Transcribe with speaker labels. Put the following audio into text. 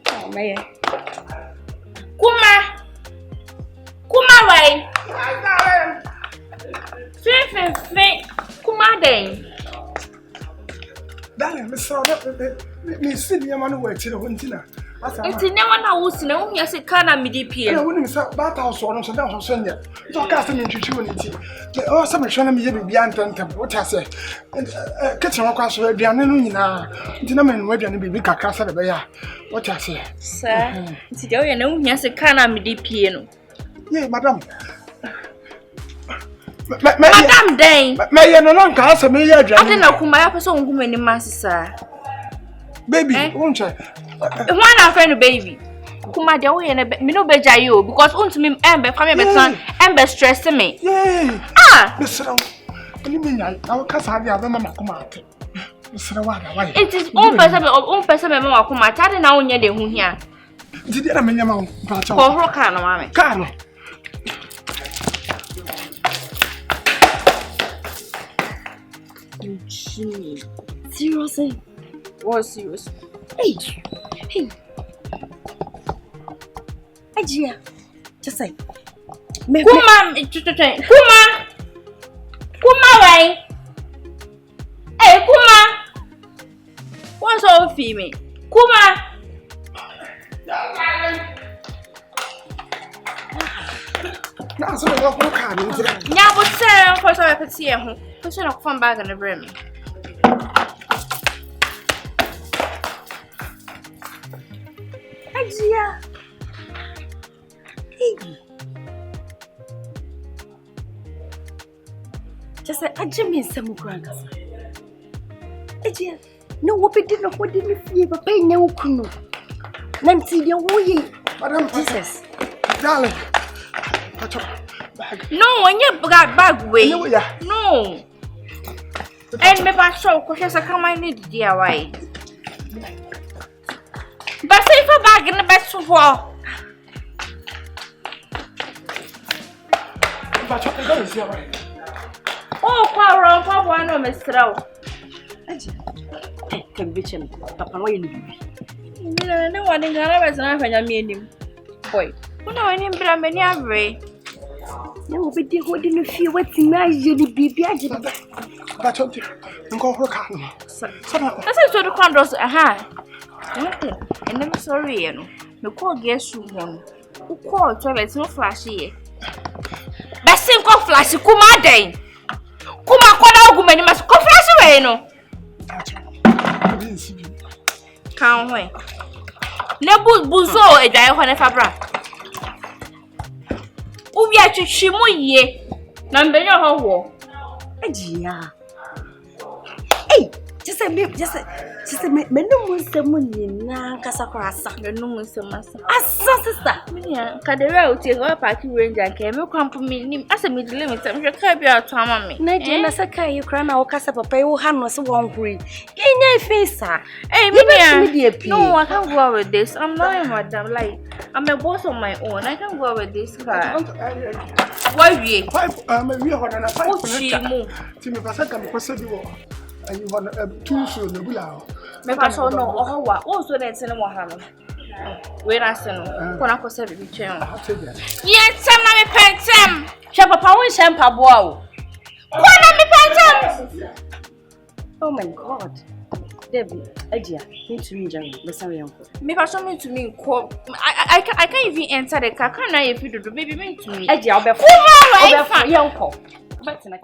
Speaker 1: Oh, man. Kuma way. Fin. Kuma day.
Speaker 2: Darling, Miss Sydney, man, wait till the winter.
Speaker 1: It's never now who's no, yes, it can't be
Speaker 2: I wouldn't say that house or not, so Sonia. So casting into unity. Oh, some showing me beyond 20. What I say? Kitchen across where the Anuna, Dinnerman, where the big cast of the bear. What I say,
Speaker 1: sir? It's you know, yes, it can't be piano.
Speaker 2: Yea, madam.
Speaker 1: Madam Dane,
Speaker 2: may no longer answer me. I
Speaker 1: don't know who my person who many masses, sir.
Speaker 2: Baby, won't I?
Speaker 1: One our friend baby. Kuma de we na me no beja you because unto me embe family betan embe stress me. Ah,
Speaker 2: Mr. Only me I cast have the mama come out. Mr. Why?
Speaker 1: It is own person mama kuma tade na onye de hu hia.
Speaker 2: Did you mean your but
Speaker 1: for ho kan no mama.
Speaker 2: Kan.
Speaker 1: Seriously? What serious? Hey. Ajia. Just say. Kuma way. Hey, Kuma. What's all female? Kuma.
Speaker 2: Now so no can.
Speaker 1: Yeah, but say for so I could see him. Push it from back in the brim. Ajia. Hey. Just say Ajia means some grandkas. Ajia. No, what did not what did you pay no kuno. Nancy, your way.
Speaker 2: Madam
Speaker 1: Jesus.
Speaker 2: Darling.
Speaker 1: No, when you got bag way. No. And me back show because I come I need DIY. But say for bag in the best for oh, quarrel, Papa, no, Mr. Can be him, Papa. No one in Ghana when I mean him. Boy, who know any Bramany Avery? You will be holding a few wet imaginary baby.
Speaker 2: But don't go for car.
Speaker 1: That's a sort of condos. Aha. And I'm sorry, you know. The call guess you one. Who called toilets no flashy? Best thing called flashy, Kuma day. Kuma called woman must go flash away, no. Can't wait. Nebu buzo a die on a fabra. Ubi at Shimu ye. Number your whole.
Speaker 3: Ajia. Hey, just a me no mun se munyi na kasa kwa asa.
Speaker 1: No mun se masa.
Speaker 3: Asa sister.
Speaker 1: Yeah, kadere o tie go park ranger ke me kwampo me nim asa me dile me tam hweka bia to ama me.
Speaker 3: Na je na saka yi kra na wo kasa papa yi wo ha no se won huri. Kenya face
Speaker 1: Hey, me no, I can't go out with this. I'm not a madam. Like, I'm a boss on my own. I can't go out with this car. Why we?
Speaker 2: We are on a 5 minutes. Timmy Pasaka, because you and you want 2 so the below.
Speaker 1: Make us all know what also that's in Ohemaa. Where I say no, Konako said we change. Yes, I'm not a pentem. Papa won't shampoo bow.
Speaker 3: Oh my God. Debbie, Ajia, need to me, Johnny. Listen,
Speaker 1: me person me to me. I can't even enter the car. Can I if you do baby me to me?
Speaker 3: Ajia, I'll be young. But